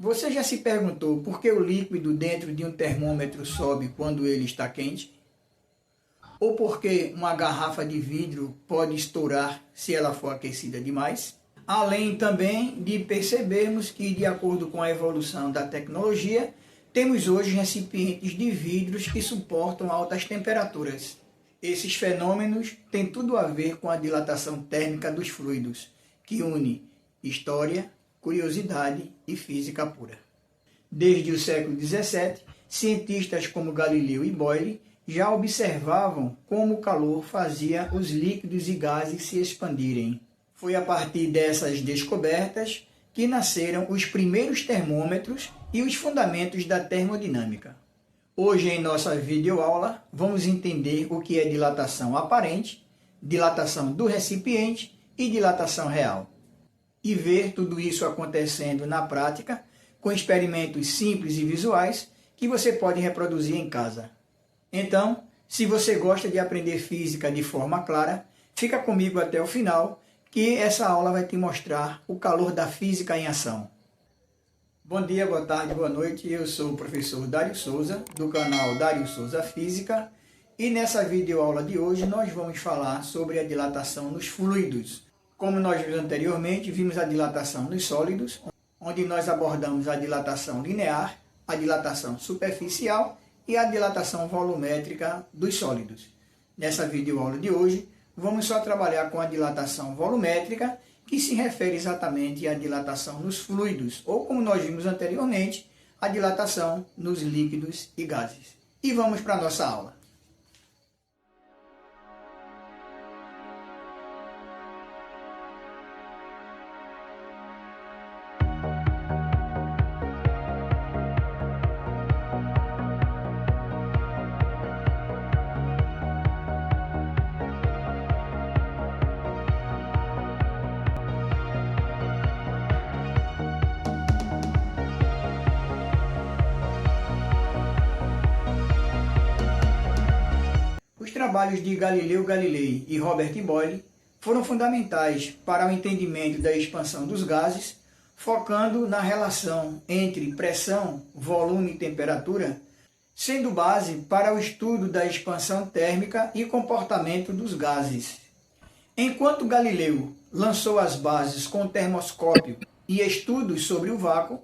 Você já se perguntou por que o líquido dentro de um termômetro sobe quando ele está quente? Ou por que uma garrafa de vidro pode estourar se ela for aquecida demais? Além também de percebermos que, de acordo com a evolução da tecnologia, temos hoje recipientes de vidros que suportam altas temperaturas. Esses fenômenos têm tudo a ver com a dilatação térmica dos fluidos, que une história, curiosidade e física pura. Desde o século XVII, cientistas como Galileu e Boyle já observavam como o calor fazia os líquidos e gases se expandirem. Foi a partir dessas descobertas que nasceram os primeiros termômetros e os fundamentos da termodinâmica. Hoje, em nossa videoaula, vamos entender o que é dilatação aparente, dilatação do recipiente e dilatação real. E ver tudo isso acontecendo na prática, com experimentos simples e visuais que você pode reproduzir em casa. Então, se você gosta de aprender física de forma clara, fica comigo até o final, que essa aula vai te mostrar o calor da física em ação. Bom dia, boa tarde, boa noite. Eu sou o professor Dário Souza, do canal Dário Souza Física, e nessa videoaula de hoje nós vamos falar sobre a dilatação nos fluidos. Como nós vimos anteriormente, vimos a dilatação nos sólidos, onde nós abordamos a dilatação linear, a dilatação superficial e a dilatação volumétrica dos sólidos. Nessa videoaula de hoje, vamos só trabalhar com a dilatação volumétrica, que se refere exatamente à dilatação nos fluidos, ou como nós vimos anteriormente, a dilatação nos líquidos e gases. E vamos para a nossa aula. Os trabalhos de Galileu Galilei e Robert Boyle foram fundamentais para o entendimento da expansão dos gases, focando na relação entre pressão, volume e temperatura, sendo base para o estudo da expansão térmica e comportamento dos gases. Enquanto Galileu lançou as bases com o termoscópio e estudos sobre o vácuo,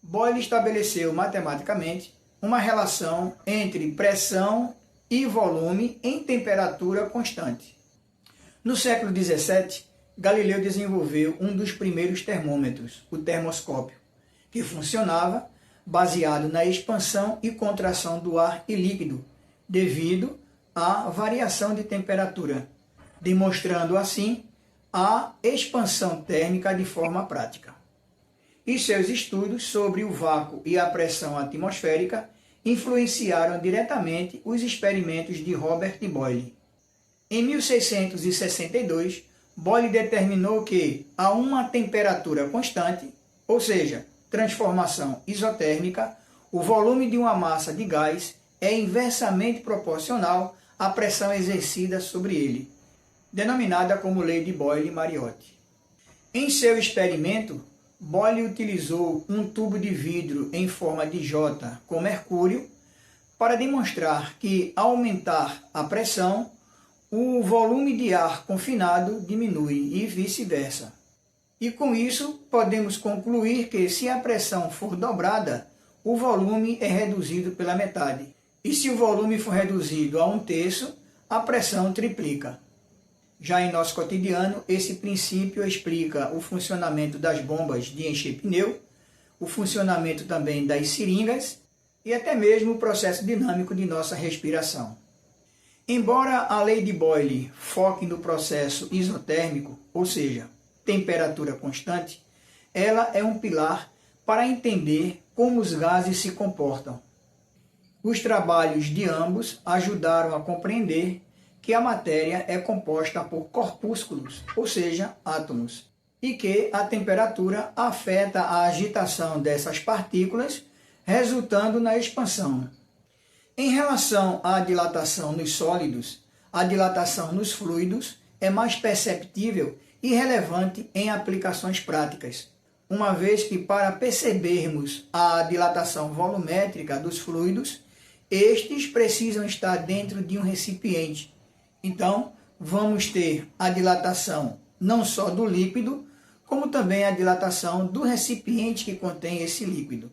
Boyle estabeleceu matematicamente uma relação entre pressão e volume em temperatura constante. No século XVII, Galileu desenvolveu um dos primeiros termômetros, o termoscópio, que funcionava baseado na expansão e contração do ar e líquido, devido à variação de temperatura, demonstrando assim a expansão térmica de forma prática. E seus estudos sobre o vácuo e a pressão atmosférica influenciaram diretamente os experimentos de Robert Boyle. Em 1662, Boyle determinou que a uma temperatura constante, ou seja, transformação isotérmica, o volume de uma massa de gás é inversamente proporcional à pressão exercida sobre ele, denominada como Lei de Boyle-Mariotti. Em seu experimento, Boyle utilizou um tubo de vidro em forma de J com mercúrio para demonstrar que, ao aumentar a pressão, o volume de ar confinado diminui e vice-versa. E com isso, podemos concluir que, se a pressão for dobrada, o volume é reduzido pela metade. E se o volume for reduzido a 1/3, a pressão triplica. Já em nosso cotidiano, esse princípio explica o funcionamento das bombas de encher pneu, o funcionamento também das seringas e até mesmo o processo dinâmico de nossa respiração. Embora a lei de Boyle foque no processo isotérmico, ou seja, temperatura constante, ela é um pilar para entender como os gases se comportam. Os trabalhos de ambos ajudaram a compreender que a matéria é composta por corpúsculos, ou seja, átomos, e que a temperatura afeta a agitação dessas partículas, resultando na expansão. Em relação à dilatação nos sólidos, a dilatação nos fluidos é mais perceptível e relevante em aplicações práticas, uma vez que para percebermos a dilatação volumétrica dos fluidos, estes precisam estar dentro de um recipiente. Então, vamos ter a dilatação não só do líquido, como também a dilatação do recipiente que contém esse líquido.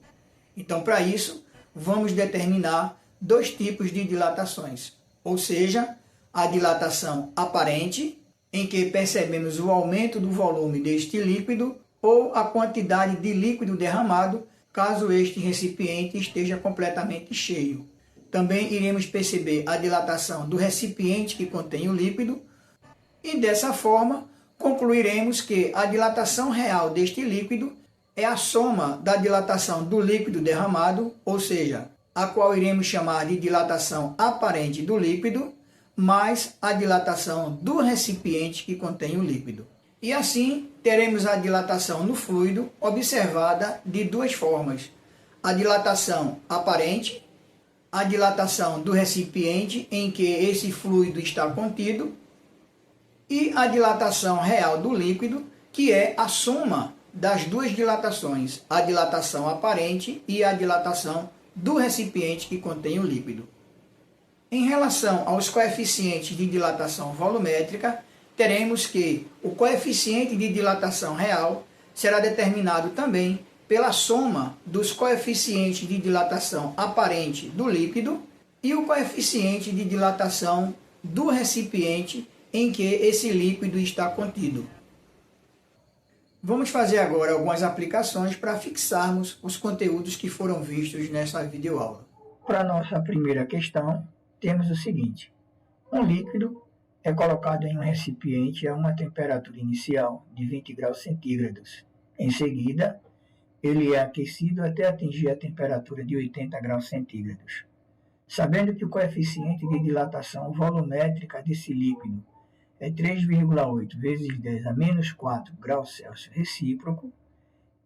Então, para isso, vamos determinar dois tipos de dilatações, ou seja, a dilatação aparente, em que percebemos o aumento do volume deste líquido ou a quantidade de líquido derramado, caso este recipiente esteja completamente cheio. Também iremos perceber a dilatação do recipiente que contém o líquido e, dessa forma, concluiremos que a dilatação real deste líquido é a soma da dilatação do líquido derramado, ou seja, a qual iremos chamar de dilatação aparente do líquido, mais a dilatação do recipiente que contém o líquido. E assim, teremos a dilatação no fluido observada de duas formas: a dilatação aparente, a dilatação do recipiente em que esse fluido está contido, e a dilatação real do líquido, que é a soma das duas dilatações, a dilatação aparente e a dilatação do recipiente que contém o líquido. Em relação aos coeficientes de dilatação volumétrica, teremos que o coeficiente de dilatação real será determinado também pela soma dos coeficientes de dilatação aparente do líquido e o coeficiente de dilatação do recipiente em que esse líquido está contido. Vamos fazer agora algumas aplicações para fixarmos os conteúdos que foram vistos nessa videoaula. Para a nossa primeira questão, temos o seguinte: um líquido é colocado em um recipiente a uma temperatura inicial de 20 graus centígrados. Em seguida, ele é aquecido até atingir a temperatura de 80 graus centígrados. Sabendo que o coeficiente de dilatação volumétrica desse líquido é 3,8 vezes 10 a menos 4 graus Celsius recíproco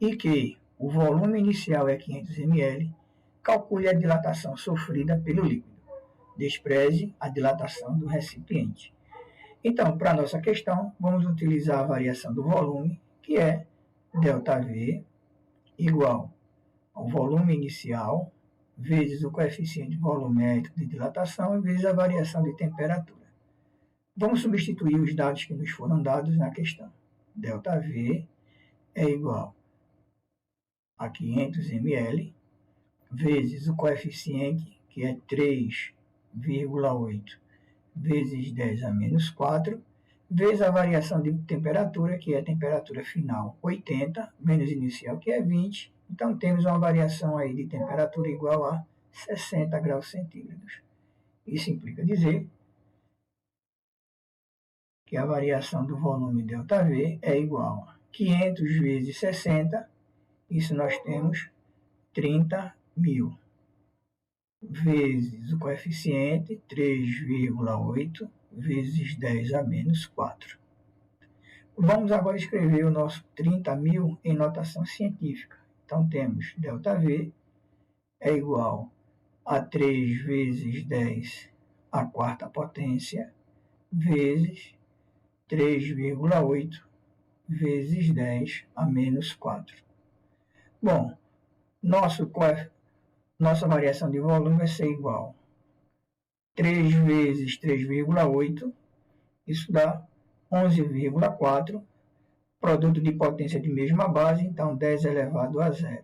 e que o volume inicial é 500 ml, calcule a dilatação sofrida pelo líquido. Despreze a dilatação do recipiente. Então, para a nossa questão, vamos utilizar a variação do volume, que é ΔV igual ao volume inicial vezes o coeficiente volumétrico de dilatação vezes a variação de temperatura. Vamos substituir os dados que nos foram dados na questão. ΔV é igual a 500 ml vezes o coeficiente, que é 3,8 vezes 10 a menos 4, vezes a variação de temperatura, que é a temperatura final 80, menos inicial, que é 20. Então, temos uma variação aí de temperatura igual a 60 graus centígrados. Isso implica dizer que a variação do volume ΔV é igual a 500 vezes 60, isso nós temos 30.000, vezes o coeficiente 3,8 vezes 10 a menos 4. Vamos agora escrever o nosso 30.000 em notação científica. Então, temos ΔV é igual a 3 vezes 10 à quarta potência vezes 3,8 vezes 10 a menos 4. Bom, nossa variação de volume vai ser igual a 3 vezes 3,8, isso dá 11,4, produto de potência de mesma base, então 10 elevado a 0.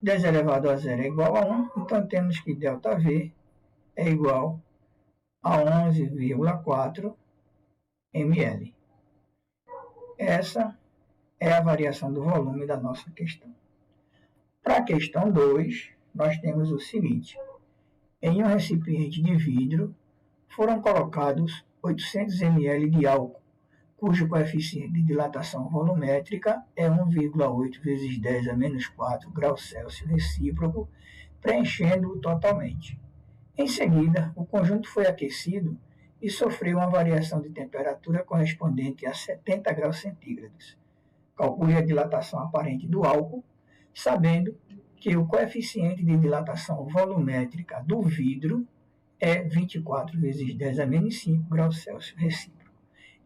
10 elevado a 0 é igual a 1, então temos que ΔV é igual a 11,4 ml. Essa é a variação do volume da nossa questão. Para a questão 2, nós temos o seguinte: em um recipiente de vidro foram colocados 800 ml de álcool, cujo coeficiente de dilatação volumétrica é 1,8 vezes 10 a menos 4 graus Celsius recíproco, preenchendo-o totalmente. Em seguida, o conjunto foi aquecido e sofreu uma variação de temperatura correspondente a 70 graus centígrados. Calcule a dilatação aparente do álcool, sabendo que o coeficiente de dilatação volumétrica do vidro é 24 vezes 10 a menos 5 graus Celsius recíproco.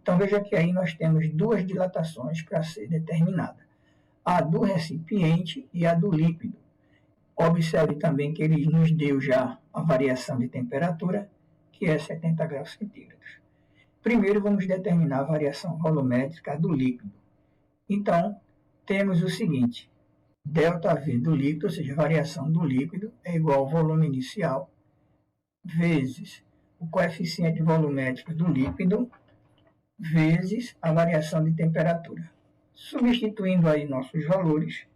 Então, veja que aí nós temos duas dilatações para ser determinada. a do recipiente e a do líquido. Observe também que ele nos deu já a variação de temperatura, que é 70 graus centígrados. Primeiro vamos determinar a variação volumétrica do líquido. Então, temos o seguinte: ΔV do líquido, ou seja, a variação do líquido, é igual ao volume inicial, vezes o coeficiente volumétrico do líquido, vezes a variação de temperatura. Substituindo aí nossos valores,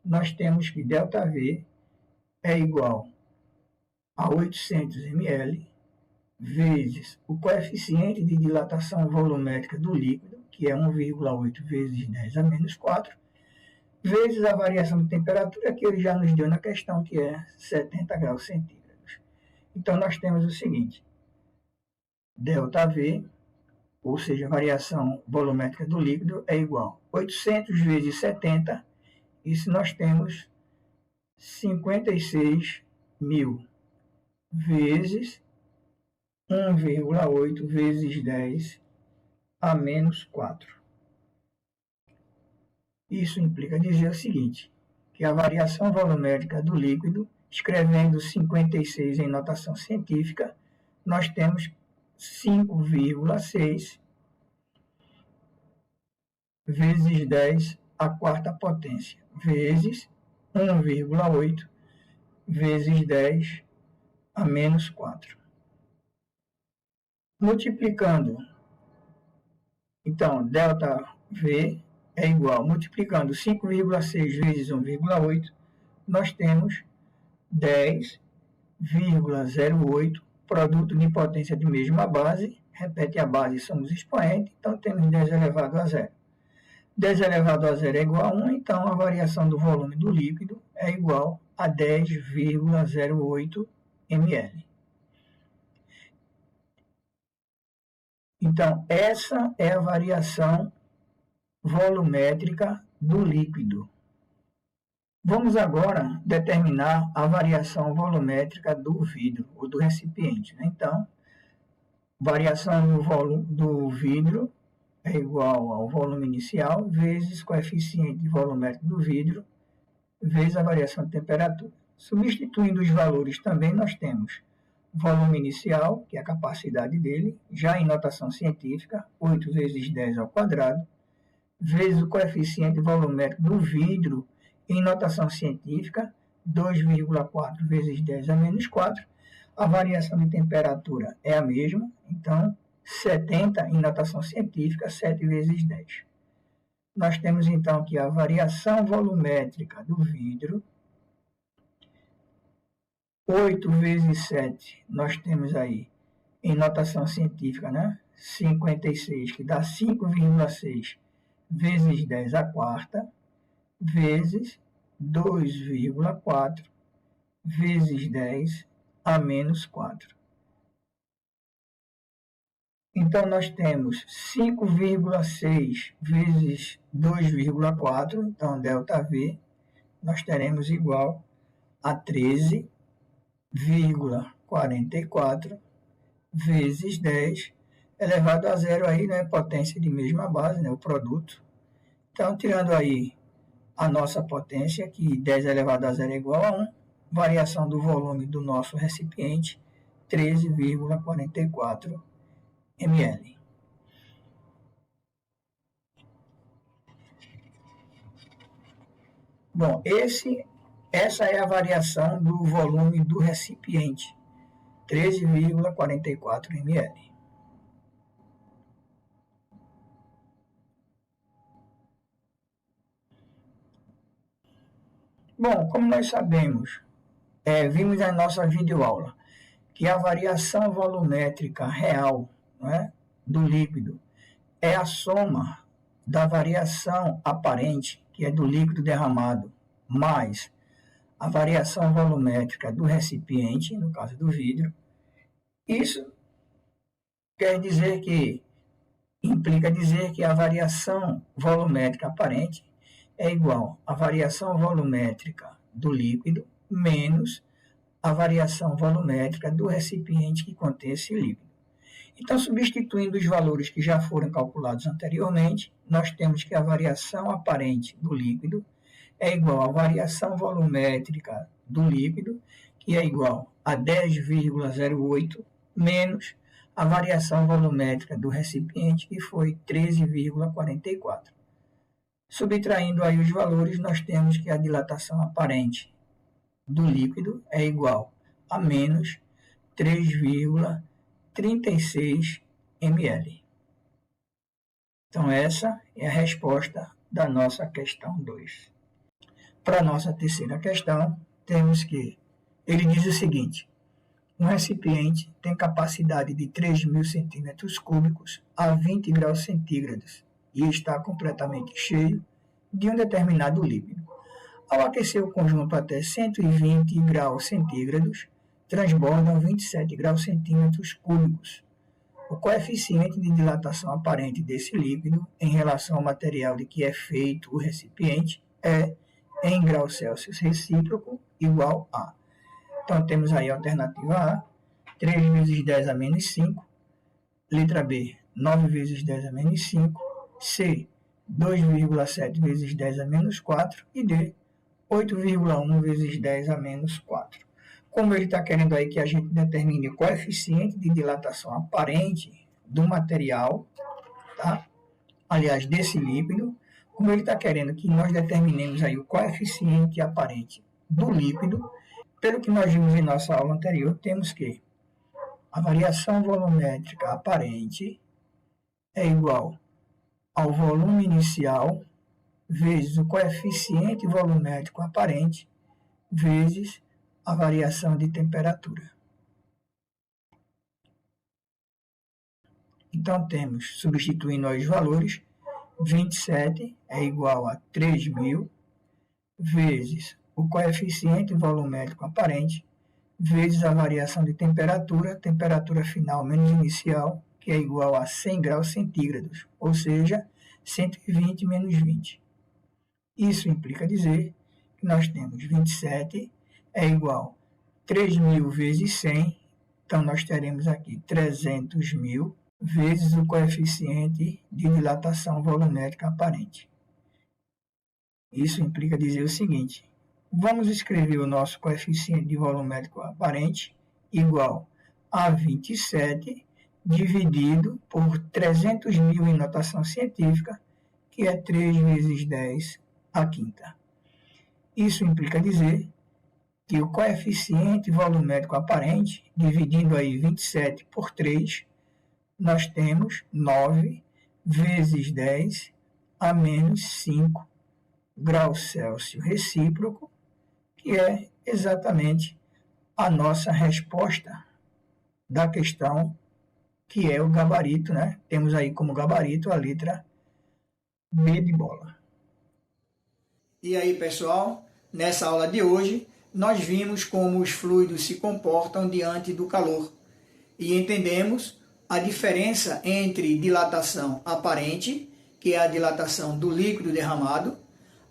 nós temos que ΔV é igual a 800 ml, vezes o coeficiente de dilatação volumétrica do líquido, que é 1,8 vezes 10 a menos 4, vezes a variação de temperatura que ele já nos deu na questão, que é 70 graus centígrados. Então, nós temos o seguinte: ΔV, ou seja, a variação volumétrica do líquido, é igual a 800 vezes 70, isso nós temos 56.000, vezes 1,8 vezes 10 a menos 4. Isso implica dizer o seguinte, que a variação volumétrica do líquido, escrevendo 56 em notação científica, nós temos 5,6 vezes 10 à quarta potência, vezes 1,8 vezes 10 a menos 4. Multiplicando, então, ΔV é igual, multiplicando 5,6 vezes 1,8, nós temos 10,08, produto de potência de mesma base, repete a base, são os expoentes, então temos 10 elevado a 0. 10 elevado a 0 é igual a 1, então a variação do volume do líquido é igual a 10,08 ml. Então, essa é a variação volumétrica do líquido. Vamos agora determinar a variação volumétrica do vidro, ou do recipiente. Então, variação do vidro é igual ao volume inicial, vezes coeficiente volumétrico do vidro, vezes a variação de temperatura. Substituindo os valores também, nós temos volume inicial, que é a capacidade dele, já em notação científica, 8 vezes 10 ao quadrado, vezes o coeficiente volumétrico do vidro, em notação científica, 2,4 vezes 10 a menos 4. A variação de temperatura é a mesma, então 70 em notação científica, 7 vezes 10. Nós temos então aqui a variação volumétrica do vidro, 8 vezes 7, nós temos aí, em notação científica, né? 56, que dá 5,6 vezes 10 à quarta, vezes 2,4 vezes 10 a menos 4. Então, nós temos 5,6 vezes 2,4, então, ΔV, nós teremos igual a 13,44 vezes 10 elevado a zero, aí, né, potência de mesma base, né, o produto. Então, tirando aí a nossa potência, que 10 elevado a zero é igual a 1, variação do volume do nosso recipiente, 13,44 ml. Bom, essa é a variação do volume do recipiente, 13,44 ml. Bom, como nós sabemos, vimos na nossa videoaula, que a variação volumétrica real, né, do líquido é a soma da variação aparente, que é do líquido derramado, mais a variação volumétrica do recipiente, no caso do vidro. Isso quer dizer que, implica dizer que a variação volumétrica aparente é igual à variação volumétrica do líquido menos a variação volumétrica do recipiente que contém esse líquido. Então, substituindo os valores que já foram calculados anteriormente, nós temos que a variação aparente do líquido é igual à variação volumétrica do líquido, que é igual a 10,08 menos a variação volumétrica do recipiente, que foi 13,44. Subtraindo aí os valores, nós temos que a dilatação aparente do líquido é igual a menos 3,36 ml. Então, essa é a resposta da nossa questão 2. Para a nossa terceira questão, temos que ele diz o seguinte: um recipiente tem capacidade de 3.000 centímetros cúbicos a 20 graus centígrados e está completamente cheio de um determinado líquido. Ao aquecer o conjunto até 120 graus centígrados, transbordam 27 graus centímetros cúbicos. O coeficiente de dilatação aparente desse líquido em relação ao material de que é feito o recipiente é, em graus Celsius recíproco, igual a. Então, temos aí a alternativa A, 3 vezes 10 a menos 5, letra B, 9 vezes 10 a menos 5, C, 2,7 vezes 10 a menos 4 e D, 8,1 vezes 10 a menos 4. Como ele está querendo aí que a gente determine o coeficiente de dilatação aparente do material, tá? Aliás, desse líquido, como ele está querendo que nós determinemos aí o coeficiente aparente do líquido, pelo que nós vimos em nossa aula anterior, temos que a variação volumétrica aparente é igual ao volume inicial vezes o coeficiente volumétrico aparente vezes a variação de temperatura. Então, temos, substituindo os valores, 27 é igual a 3.000 vezes o coeficiente volumétrico aparente vezes a variação de temperatura final menos inicial, que é igual a 100 graus centígrados, ou seja, 120 menos 20. Isso implica dizer que nós temos 27 é igual a 3.000 vezes 100, então nós teremos aqui 300.000 vezes o coeficiente de dilatação volumétrica aparente. Isso implica dizer o seguinte: vamos escrever o nosso coeficiente de volumétrico aparente igual a 27 dividido por 300.000 em notação científica, que é 3 vezes 10 à quinta. Isso implica dizer que o coeficiente volumétrico aparente, dividindo aí 27 por 3, nós temos 9 vezes 10 a menos 5 graus Celsius recíproco, que é exatamente a nossa resposta da questão, que é o gabarito, né? Temos aí como gabarito a letra B de bola. E aí, pessoal, nessa aula de hoje, nós vimos como os fluidos se comportam diante do calor e entendemos a diferença entre dilatação aparente, que é a dilatação do líquido derramado,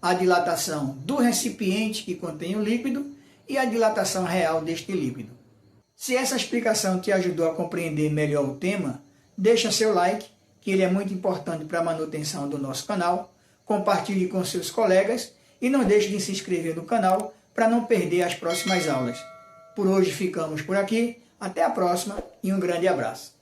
a dilatação do recipiente que contém o líquido e a dilatação real deste líquido. Se essa explicação te ajudou a compreender melhor o tema, deixa seu like, que ele é muito importante para a manutenção do nosso canal, compartilhe com seus colegas e não deixe de se inscrever no canal para não perder as próximas aulas. Por hoje ficamos por aqui, até a próxima e um grande abraço.